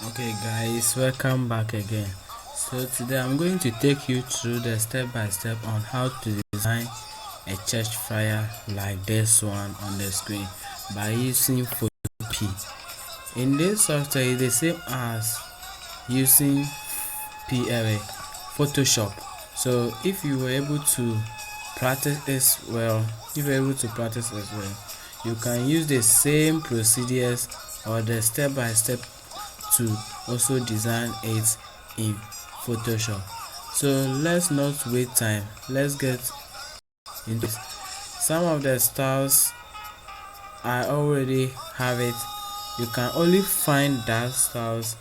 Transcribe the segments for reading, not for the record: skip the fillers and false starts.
Okay guys, welcome back again. So today I'm going to take you through the step by step on how to design a Churchflyer like this one on the screen by using photopea. In this software it's the same as using Photoshop. So if you were able to practice as well, you can use the same procedures or the step by step to also design it in Photoshop. So let's not waste time, let's get into it. Some of the styles I already have it. You can only find that styles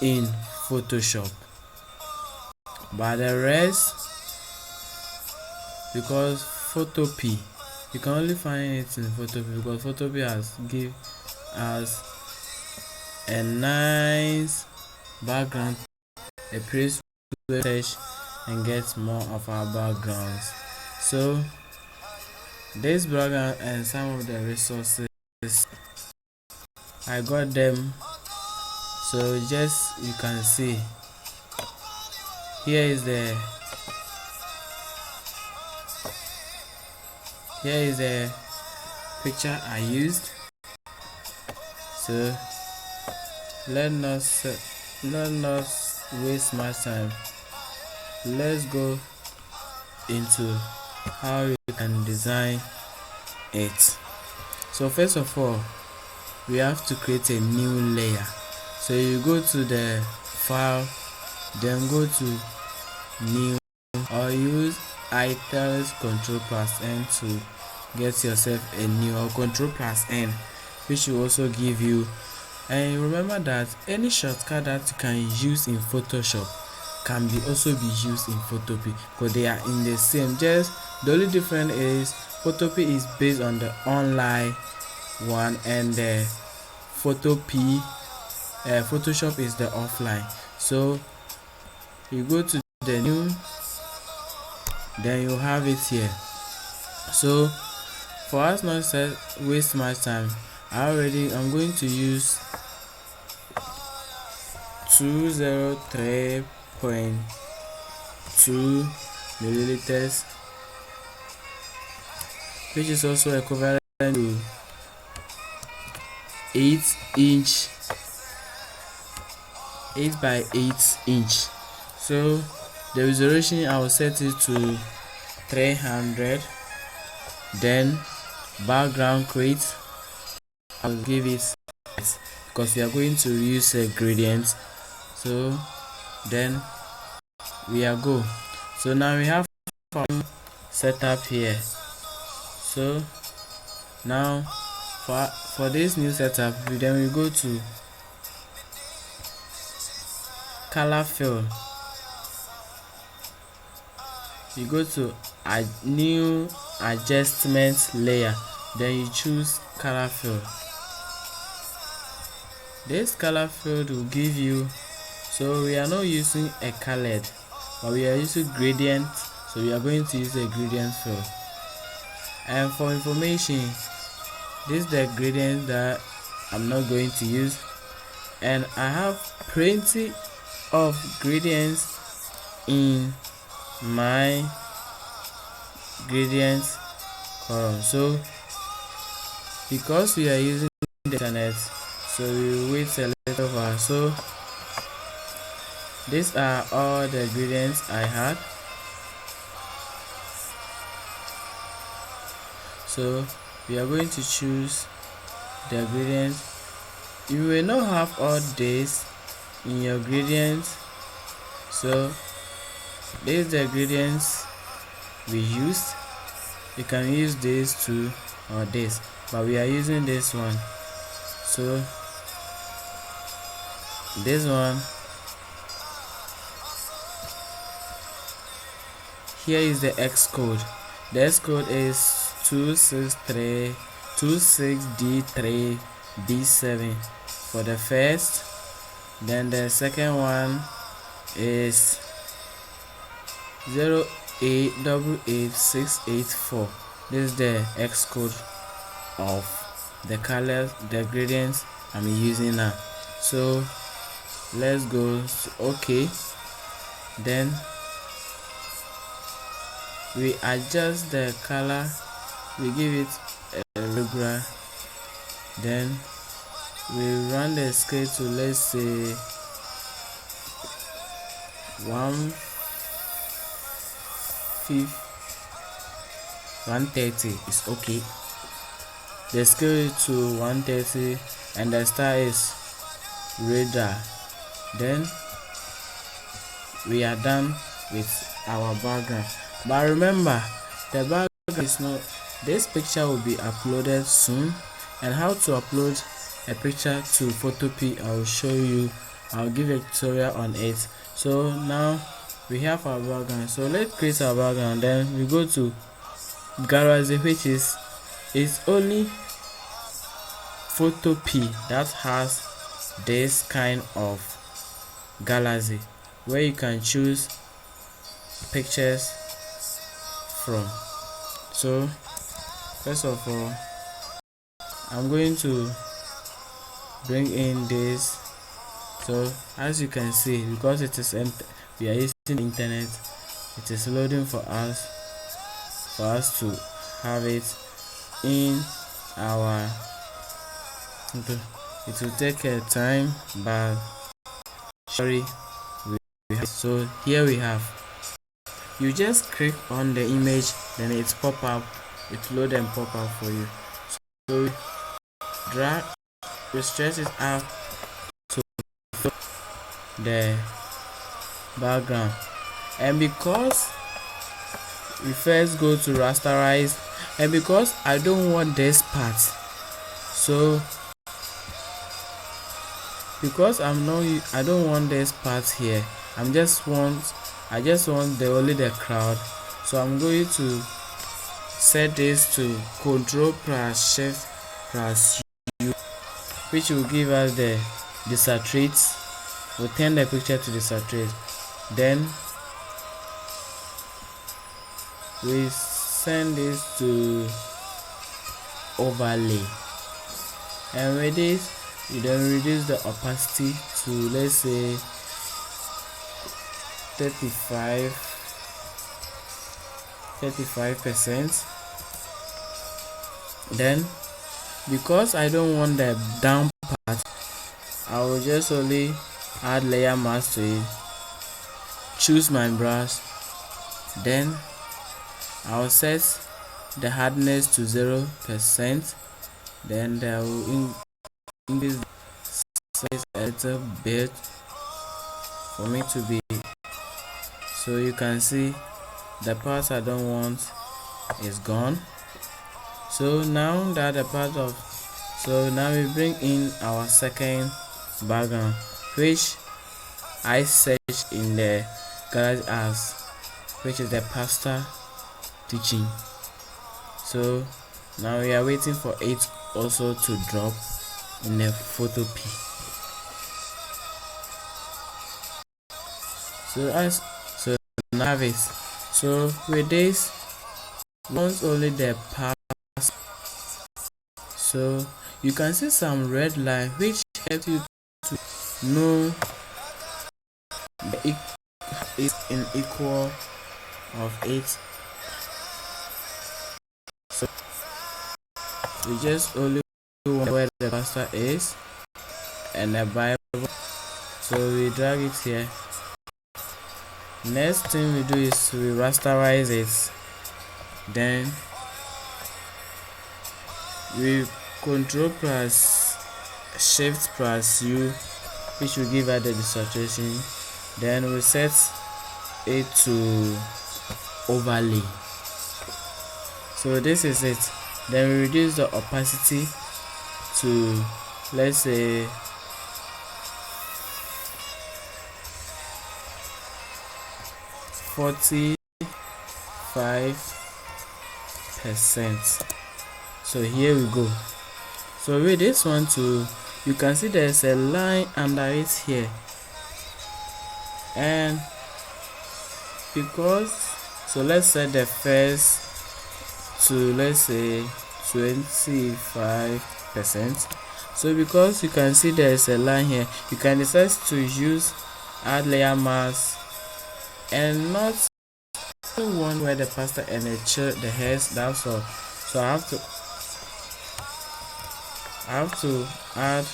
in Photoshop, but the rest, because photopea, you can only find it in photopea because photopea has give us a nice background, a place to search and get more of our backgrounds. So this background and some of the resources I got them, so just you can see here is the picture I used. So let not waste my time. Let's go into how you can design it. So first of all, we have to create a new layer. So you go to the file, then go to new, or use italics Ctrl+N to get yourself a new, or Ctrl+N, which will also give you. And remember that any shortcut that you can use in Photoshop can also be used in photopea because they are in the same. Just the only difference is photopea is based on the online one and the Photoshop is the offline. So you go to the new, then you have it here. So for us not to waste my time, I'm going to use 203.2 milliliters, which is also equivalent to 8 by 8 inch. So the resolution I will set it to 300. Then background create, I'll give it because we are going to use a gradient. So then we are go. So now we have setup here. So now for this new setup, then we go to color fill. You go to a new adjustment layer, then you choose color fill. This color field will give you, so we are not using a colored, but we are using gradient, so we are going to use a gradient fill. And for information, this is the gradient that I'm not going to use, and I have plenty of gradients in my gradient column. So because we are using the internet, so we wait a little while. So these are all the gradients I had. So we are going to choose the gradients. You will not have all this in your gradients, so these are the gradients we used. You can use this too or this, but we are using this one. So this one here is the X code. The X code is 26D3B7 for the first. Then the second one is 0888684. This is the X code of the colors, the gradients I'm using now. So let's go to OK. Then we adjust the color, we give it a regular, then we run the scale to, let's say, 130 is okay. The scale is to 130 and the star is radar. Then we are done with our background. But remember, the background is not, this picture will be uploaded soon, and how to upload a picture to photopea I will show you. I'll give a tutorial on it. So now we have our background, so let's create our background. Then we go to gallery, which is only photopea that has this kind of gallery where you can choose pictures from. So first of all, I'm going to bring in this. So as you can see, because it is we are using the internet, it is loading for us to have it in our, it will take a time, but sorry, so here we have, you just click on the image, then it's pop up, it load and pop up for you. So drag, we stretch it out to the background, and because we first go to rasterize, and because I don't want this part, so because I don't want this part here, I just want only the crowd. So I'm going to set this to Ctrl plus Shift plus U, which will give us the desaturate. We'll turn the picture to desaturate. Then we send this to overlay, and with this you then reduce the opacity to, let's say, 35%. Then because I don't want the down part, I will just only add layer mask to it, choose my brush, then I'll set the hardness to 0%. Then I will increase the size a little bit for me to be, so you can see the part I don't want is gone. So now that the part of, so now we bring in our second background, which I searched in the gallery as, which is the pastor teaching. So now we are waiting for it also to drop in the photopea. So now have it. So with this, once only the pass, so you can see some red line which helps you to know the is in equal of it. So we just only want where the pastor is and the Bible, so we drag it here. Next thing we do is we rasterize it, then we Ctrl plus Shift plus U, which will give us the desaturation. Then we set it to overlay. So this is it. Then we reduce the opacity to, let's say, 45%. So here we go. So with this one too, you can see there's a line under it here, and because, so let's set the first to, let's say, 25%. So because you can see there is a line here, you can decide to use add layer mask and not one where the pastor and the hairs, that's all. So I have to add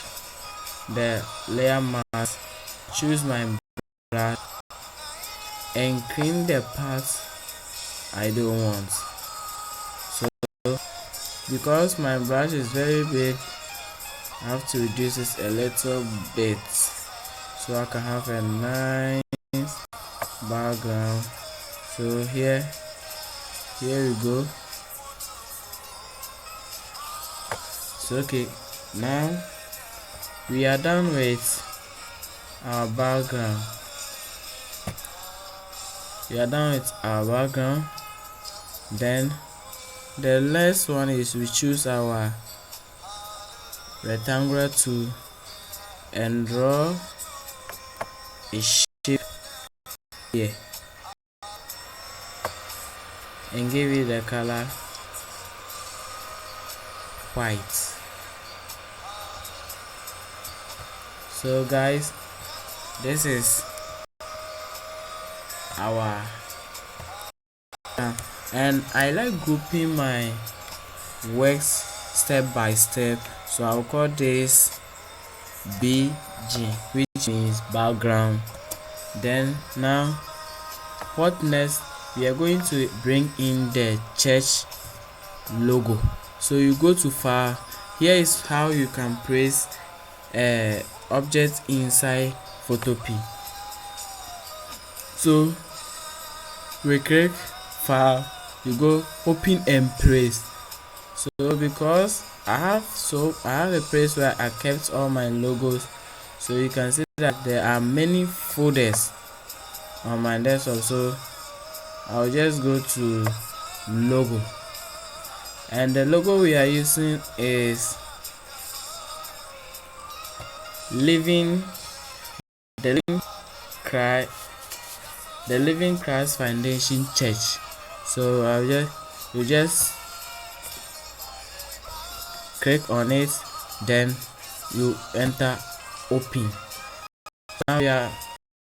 the layer mask, choose my brush and clean the parts I don't want. So because my brush is very big, I have to reduce it a little bit so I can have a nice background. So here we go. So okay, now we are done with our background. Then the last one is we choose our rectangular tool and draw a shape here and give it the color white. So guys, this is our and I like grouping my works step by step, so I'll call this BG, which means background. Then now what next? We are going to bring in the church logo. So you go to file. Here is how you can place object inside photopea. So we click file, you go open and place. So because I have a place where I kept all my logos, so you can see that there are many folders on my desktop. So I'll just go to logo, and the logo we are using is the Living Christ Foundation Church. So you just click on it, then you enter open. Now we are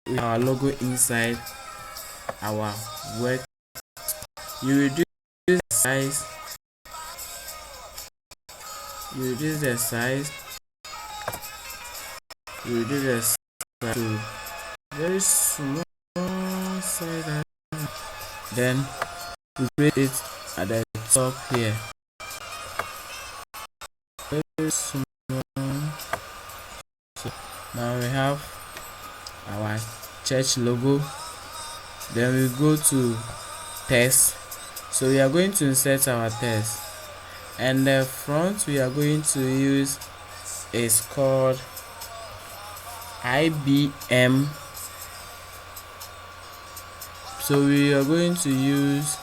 with our logo inside our work. You reduce the size. You reduce the size to very small size. Then you place it at the top here. Very small. So now we have our church logo. Then we go to text. So we are going to insert our text, and the font we are going to use is called IBM. So we are going to use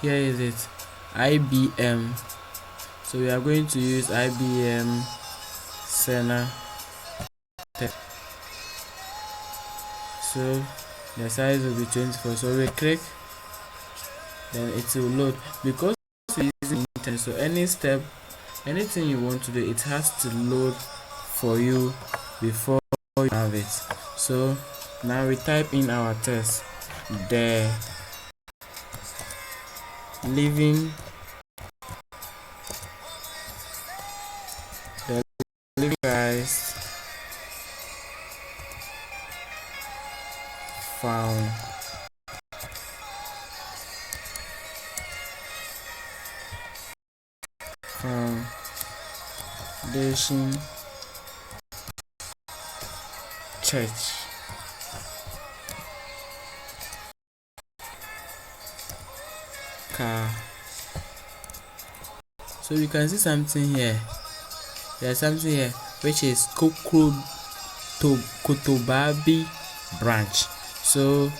here is it, IBM. So we are going to use IBM Sena. So the size will be 24. So we click, then it will load. Because we're using internet, so anything you want to do, it has to load for you before you have it. So now we type in our text, the living Christ Foundation Church. So you can see something here. There's something here which is Kotobabi branch. So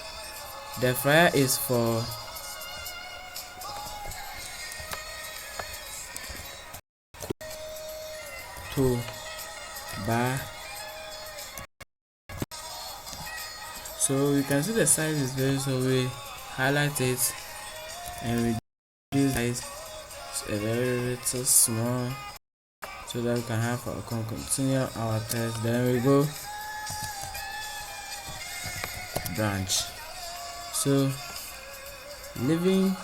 the flyer is for So you can see the size is very, so we highlight it and reduce size a very little small so that we can continue our test. Then we go branch. So living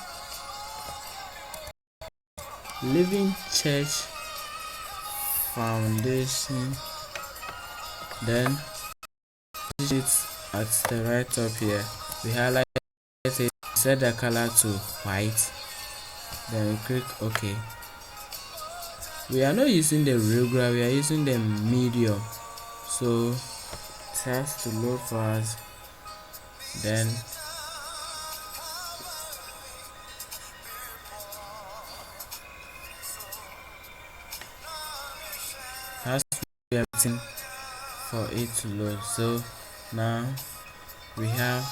church foundation, then it at the right top here. We highlight it, set the color to white, then we click OK. We are not using the regular, we are using the medium, so it has to load for us. Then has to be everything for it to load. So now we have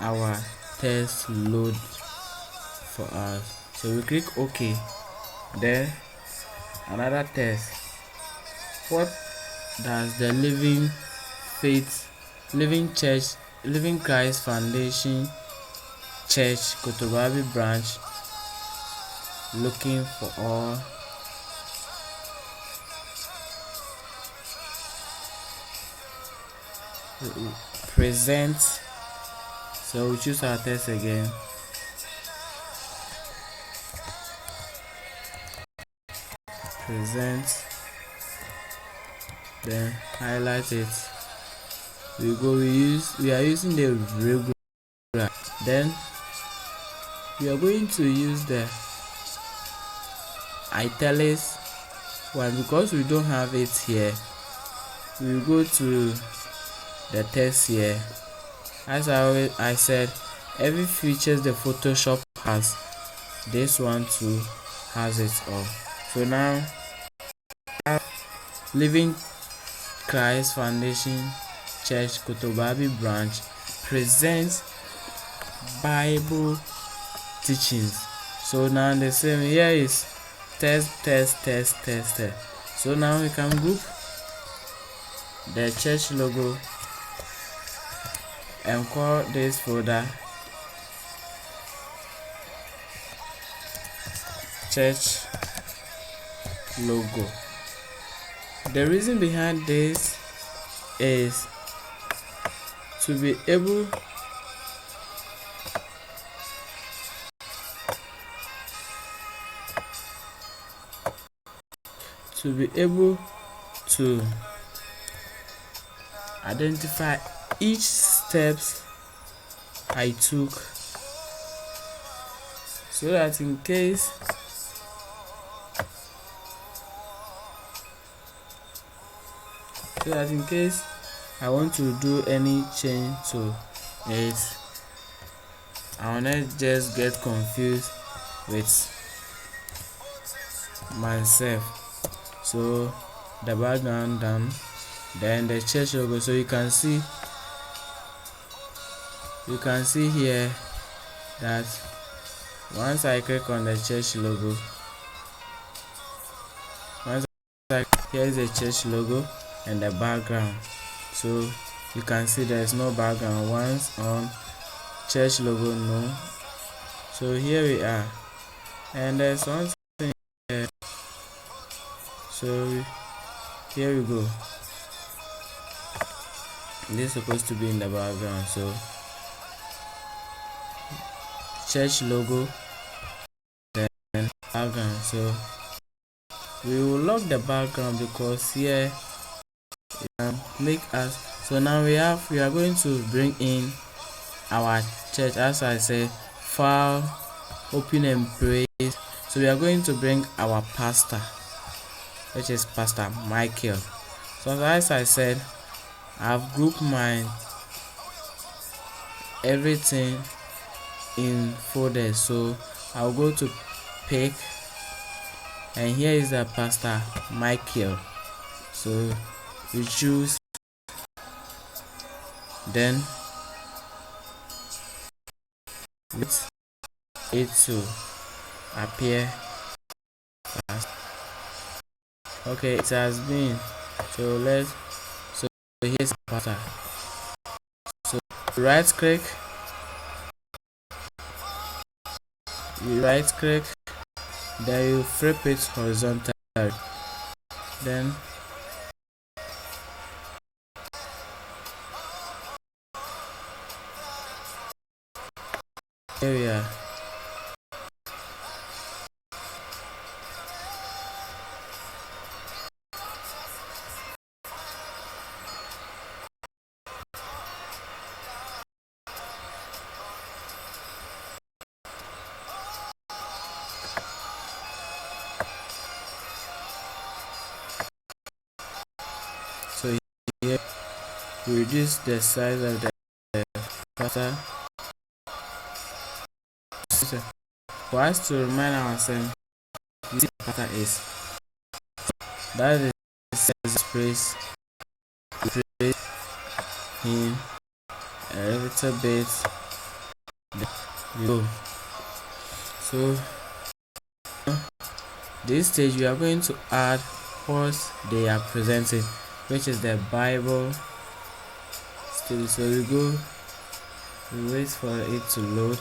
our test load for us, so we click OK. Then another test: what does the Living Christ Foundation Church Kotobabi branch looking for all present? So we choose our test again. Present, then highlight it. We are using the regular. Then we are going to use the italics one because we don't have it here. We will go to the text here. As I said, every features the Photoshop has, this one too has it all. So now Living Christ Foundation Church Kotobabi branch presents Bible teachings. So now the same here is test. So now we can group the church logo and call this folder church logo. The reason behind this is to be able to identify each steps I took, so that in case I want to do any change to it, I will not just get confused with myself. So the background done, then the church logo. So you can see here that once I click on the church logo, here is the church logo and the background. So you can see there is no background. Once on church logo, no. So here we are, and there's one thing here. So here we go. This is supposed to be in the background. So church logo, then background. So we will lock the background because here it can make us. So now we are going to bring in our church. As I said, file, open and praise. So we are going to bring our pastor, which is Pastor Michael. So as I said, I've grouped my everything in folders. So I'll go to pick, and here is the Pastor Michael. So we choose, then let it to appear fast. Okay, it has been. So here's Pastor. So right click, then you flip it horizontal, then here we are. So here we reduce the size of the pattern. For us to remind ourselves what the pattern is, that is space, him a little bit, below. So this stage we are going to add what they are presenting, which is the Bible stage. So we wait for it to load.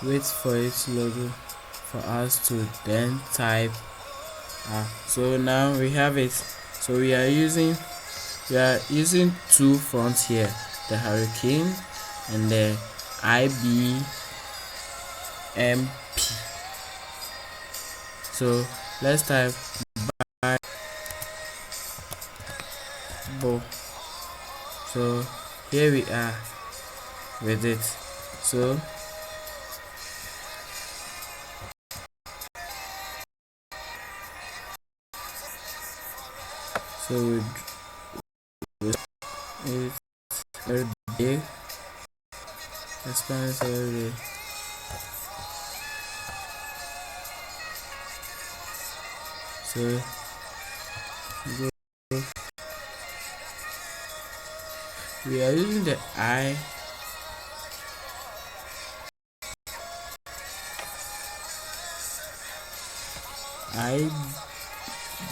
Wait for it to load for us to then type. So now we have it. So we are using two fonts here, the Hurricane and the IBMP. So let's type Bible. So here we are with it. So it's very big, expand it very big. So we are using the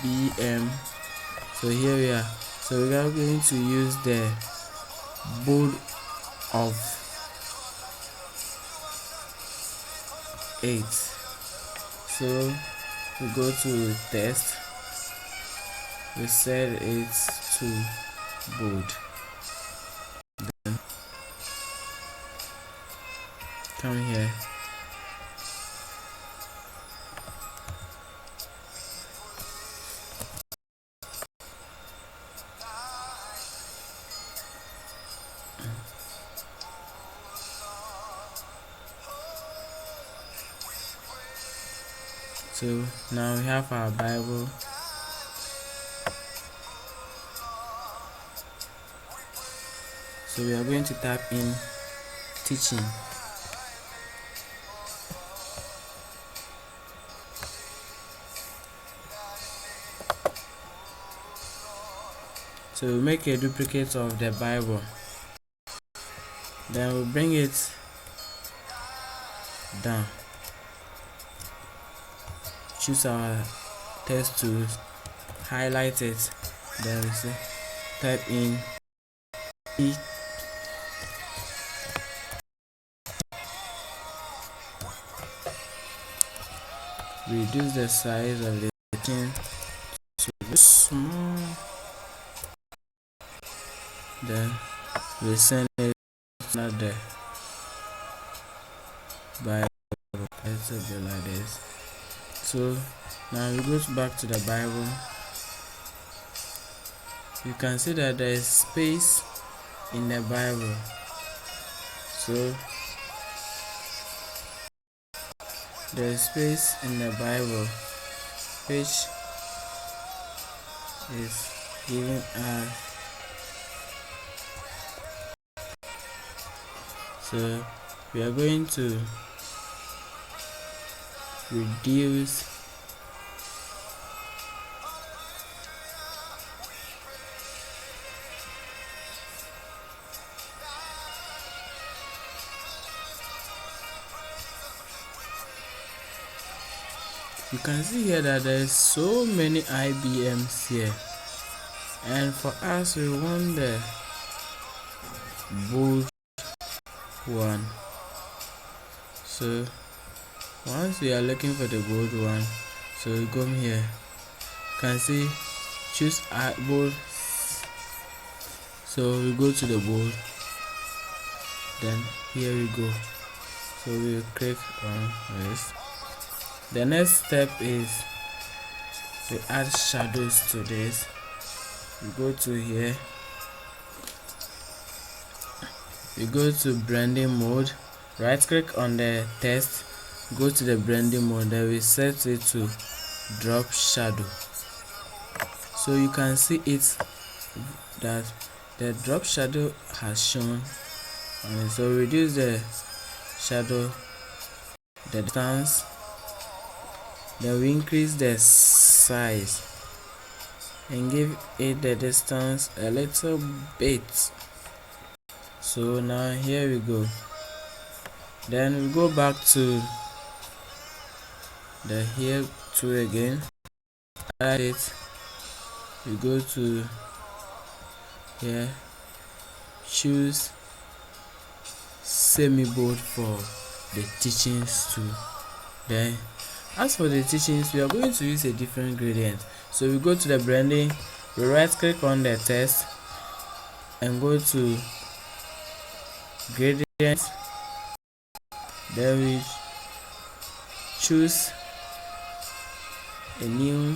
IBM. So here we are. So we are going to use the bold of 8. So we go to test. We set it to bold. Then come here. So now we have our Bible. So we are going to type in teaching. So we make a duplicate of the Bible. Then we bring it down. Choose our text to highlight it. Then we say type in E. Reduce the size of the thing to be small. Then we send it not the Bible. It will be like this. So now we go back to the Bible. You can see that there is space in the Bible. So there is space in the Bible, which is given as. So we are going to reduce You can see here that there's so many IBMs here, and for us we want the bold one. So once we are looking for the bold one, so we come here, you can see choose bold. So we go to the bold, then here we go. So we click on this. The next step is to add shadows to this. We go to here, we go to blending mode, right click on the text, go to the blending mode, then we set it to drop shadow. So you can see it that the drop shadow has shown on it. So reduce the shadow, the distance, then we increase the size and give it the distance a little bit. So now here we go. Then we go back to the here tool again, add it, we go to here, choose semi-bold for the teachings tool. Then as for the teachings, we are going to use a different gradient. So we go to the blending, we right click on the text and go to gradient, then we choose a new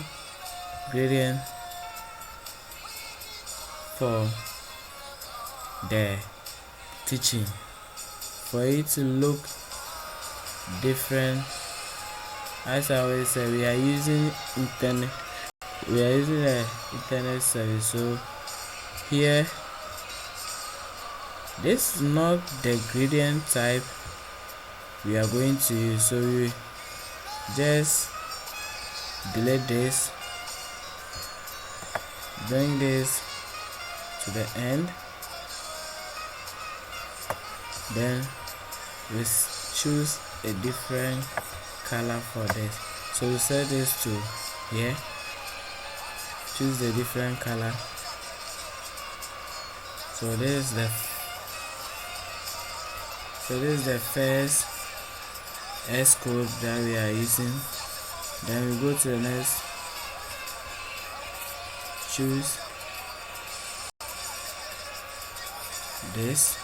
gradient for the teaching, for it to look different. As I always say, we are using the internet service. So here, this is not the gradient type we are going to use, so we just delete this, bring this to the end, then we choose a different color for this. So we set this to here, choose the different color. So this is the first S code that we are using. Then we go to the next, choose this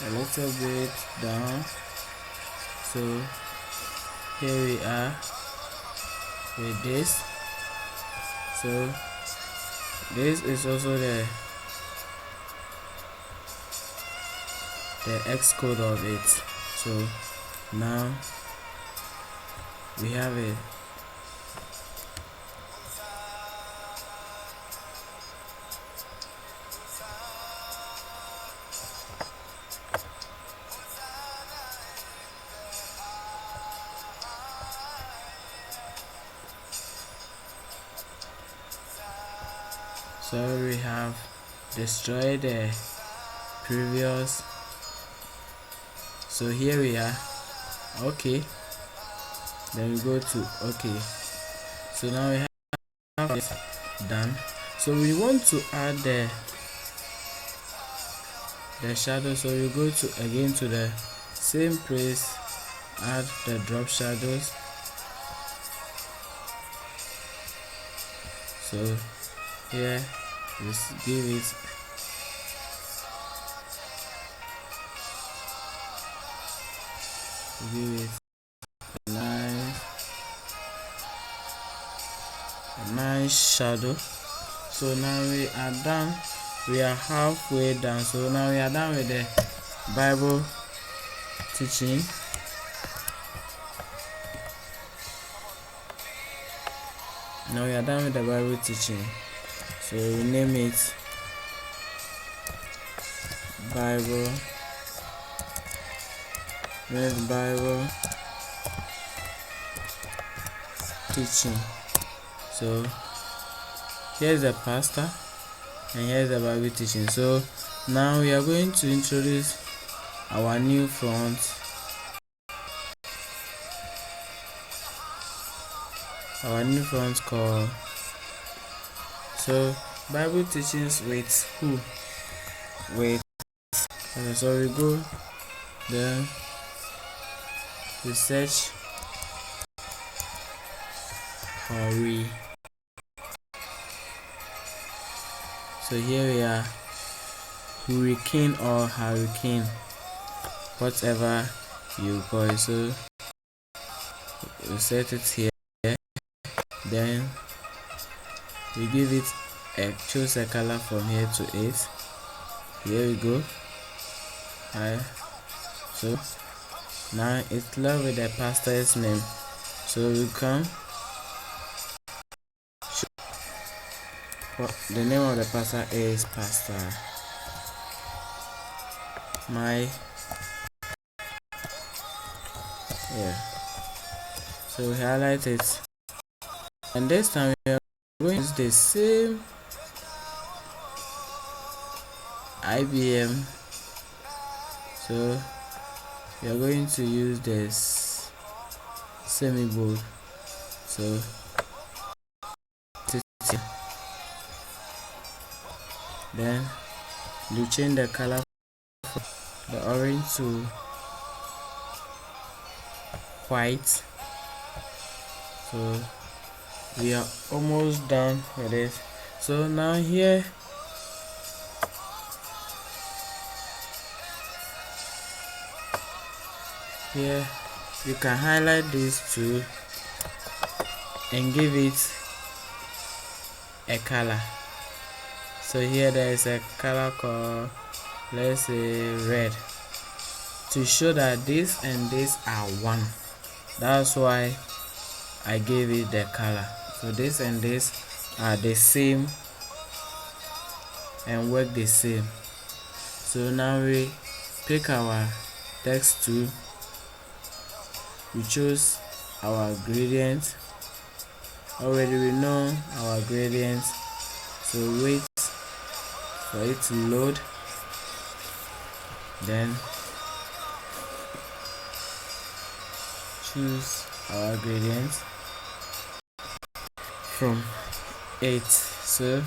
a little bit down. So here we are with this. So this is also the X code of it. So now we have it. So we have destroyed the previous. So here we are. Okay, then we go to okay. So now we have this done. So we want to add the shadow. So we go to again to the same place, add the drop shadows. So here let's give it a nice shadow. So now we are done, we are halfway done. So now we are done with the Bible teaching. Now we are done with the Bible teaching. So we name it Bible teaching. So here's the pastor and here's the Bible teaching. So now we are going to introduce our new font. our new font called. So Bible teachings with who? With okay, so we go there, we search hurry. So here we are, hurricane or hurricane, whatever you call it. So we set it here, then we give it choose a color from here to it. Here we go. Alright, so now it's love with the pastor's name. So we come, the name of the pastor is Pastor My. Yeah. So we highlight it, and this time we are going to use the same IBM. So we are going to use this semi-bold. So then you change the color from the orange to white. So we are almost done with it. So now here you can highlight these two and give it a color. So here there is a color called, let's say, red, to show that this and this are one. That's why I gave it the color. So this and this are the same and work the same. So now we pick our text tool, we choose our gradient. Already we know our gradient, so wait for it to load. Then choose our gradient from 8. So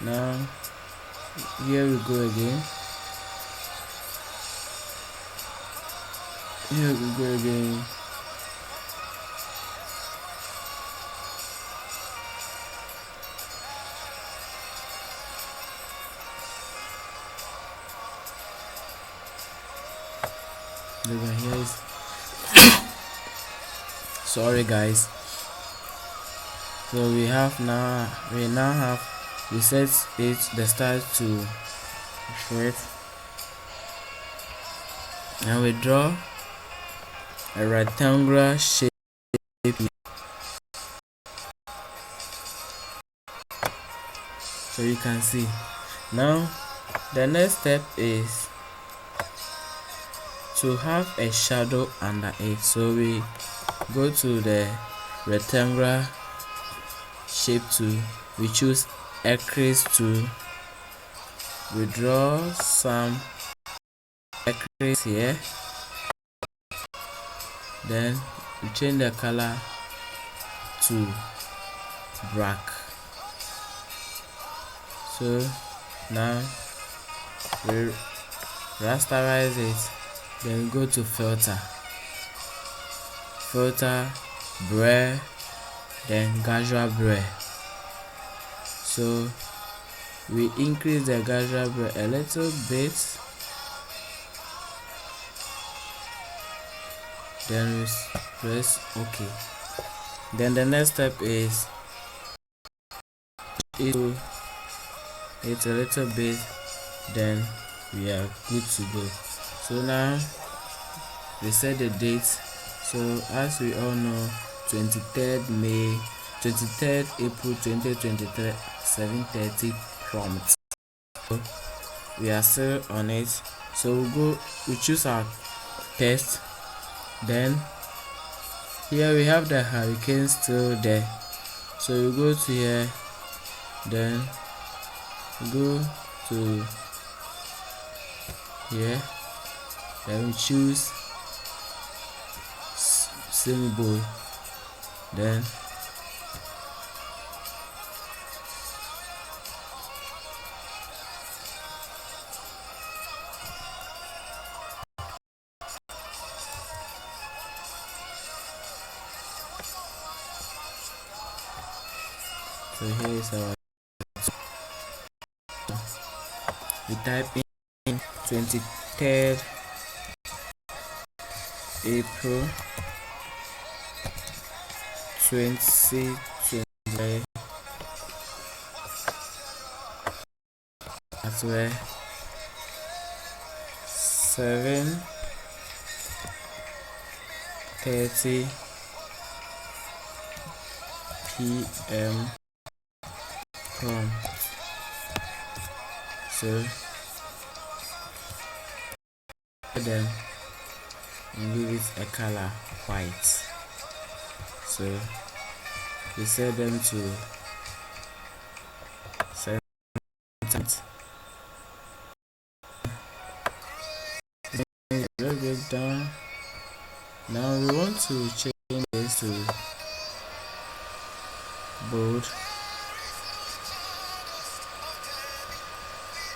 now here we go again. Here we go again. Here is sorry guys. So we set it the start to short, and we draw a rectangular shape. So you can see now the next step is to have a shadow under it. So we go to the rectangular shape tool, we choose crease tool, we draw some crease here, then we change the color to black. So now we rasterize it, then we go to filter, blur, then gradual blur. So we increase the gradual blur a little bit, then we press OK. Then the next step is it's a little bit, then we are good to go. So now we set the date. So as we all know, 23rd April 2023, 7:30 prompt. So we are still on it. So we choose our text, then here we have the hurricane still there. So we go to here, then go to here, then we choose semi-bold, then So here is our, we type in 23rd April 2020. That's where 7:30 p.m. come. So then and give it a color white. So we set them to set a little bit down. Now we want to change this to bold.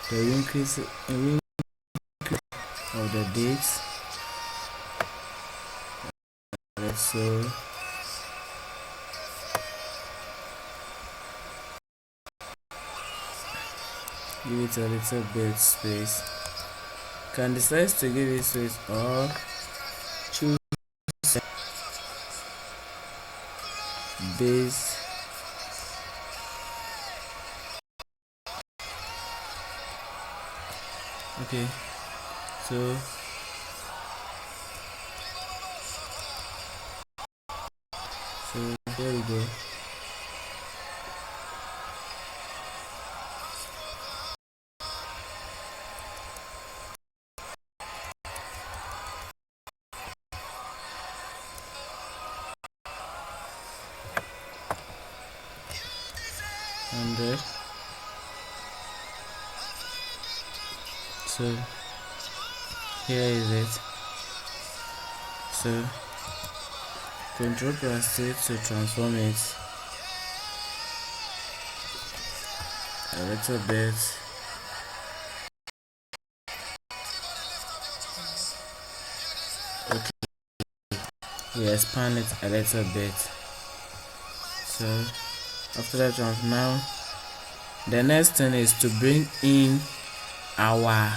The increase of the dates. So give it a little bit space. Can decide to give it space or choose base. Okay, so here we go. $100. So here is it. So Control plus C to transform it a little bit. Okay, we expand it a little bit. So after that one, now the next thing is to bring in our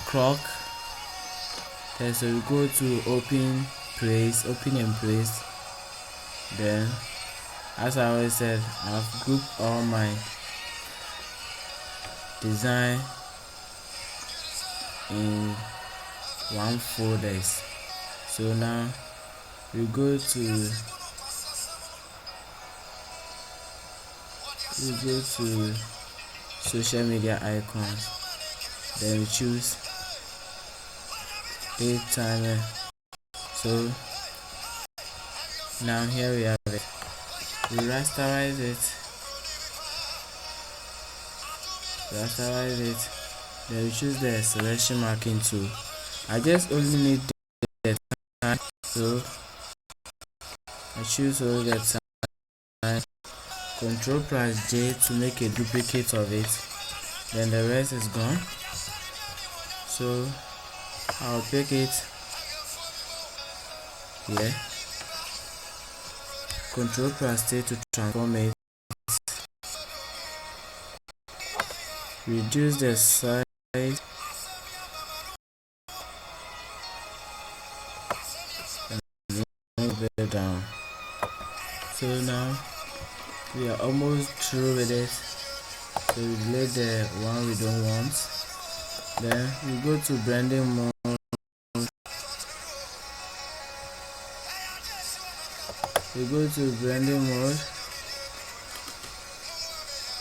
clock. Okay, so we go to open and place. Then, as I always said, I've grouped all my design in one folders. So now we go to social media icons. Then we choose date timer. So now here we have it. We rasterize it. Then we choose the selection marking tool. I just only need the time, so I choose all the time. Control plus J to make a duplicate of it. Then the rest is gone. So I'll pick it here. Control plus T to transform it. Reduce the size and move it down. So now we are almost through with it. So we delete the one we don't want. Then we go to blending mode.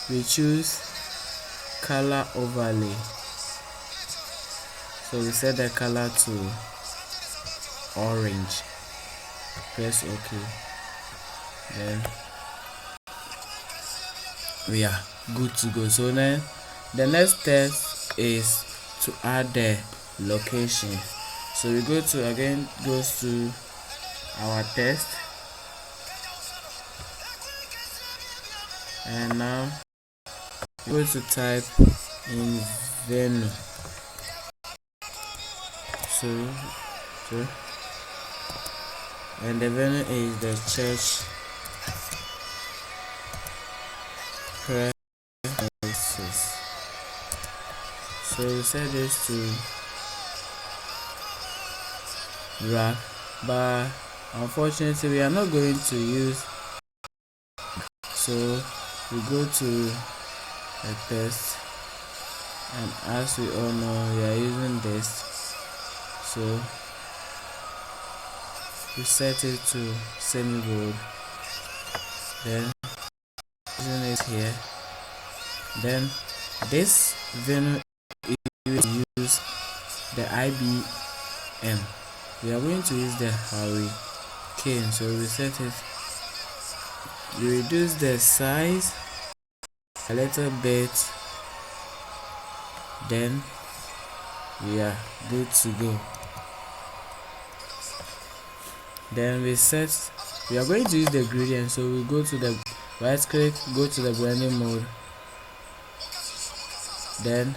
We choose color overlay. So we set the color to orange. Press OK. Then we are good to go. So then the next step is to add the location. So we go to our text, and now we go to type in venue. So and the venue is the church press. So we set this to wrap, but unfortunately we are not going to use, so we go to a test, and as we all know we are using this, so we set it to semi-bold, then using it here. Then this venue is use the IBM. We are going to use the hurricane, so we set it, we reduce the size a little bit, then we are good to go. Then we are going to use the gradient, so we go to the right click, go to the blending mode, then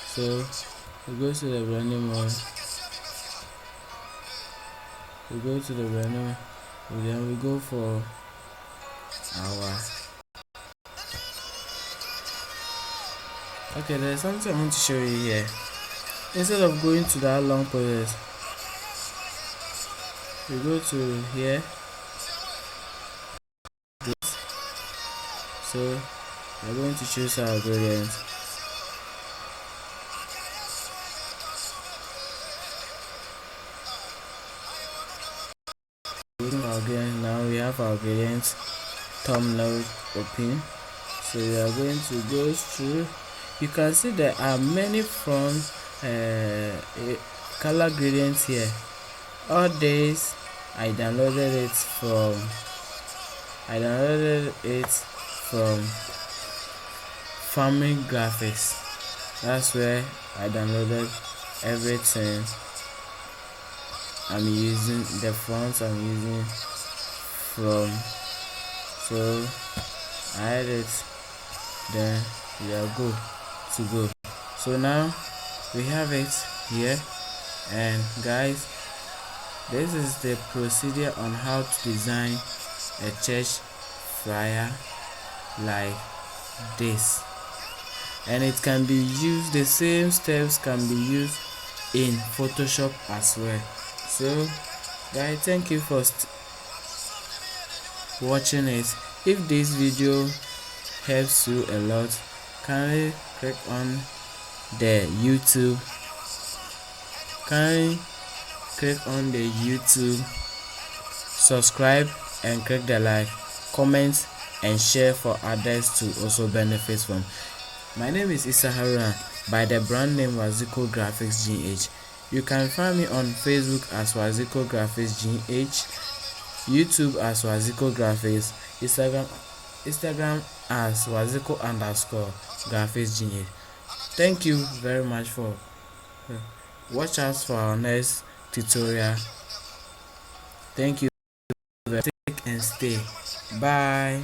so we go to the blending mode, then we go for our, okay, there's something I want to show you here. Instead of going to that long process, we go to here, so we're going to choose our gradient. Now we have our gradient thumbnail open, so we are going to go through. You can see there are many front color gradients here. All days I downloaded it from farming graphics. That's where I downloaded everything. I'm using the fonts I'm using from, so I add it, then we are good to go. So now we have it here, and guys, this is the procedure on how to design a church flyer like this, and it can be used, the same steps can be used in Photoshop as well. So guys, thank you for watching it. If this video helps you a lot, kindly click on the YouTube, subscribe and click the like, comment and share for others to also benefit from. My name is Issa Haruna, by the brand name Waziko Graphics GH. You can find me on Facebook as Waziko Graphics GH, YouTube as Waziko Graphics, Instagram as Waziko_Graphics GH. Thank you very much for watch us for our next tutorial. Thank you. Take and stay. Bye.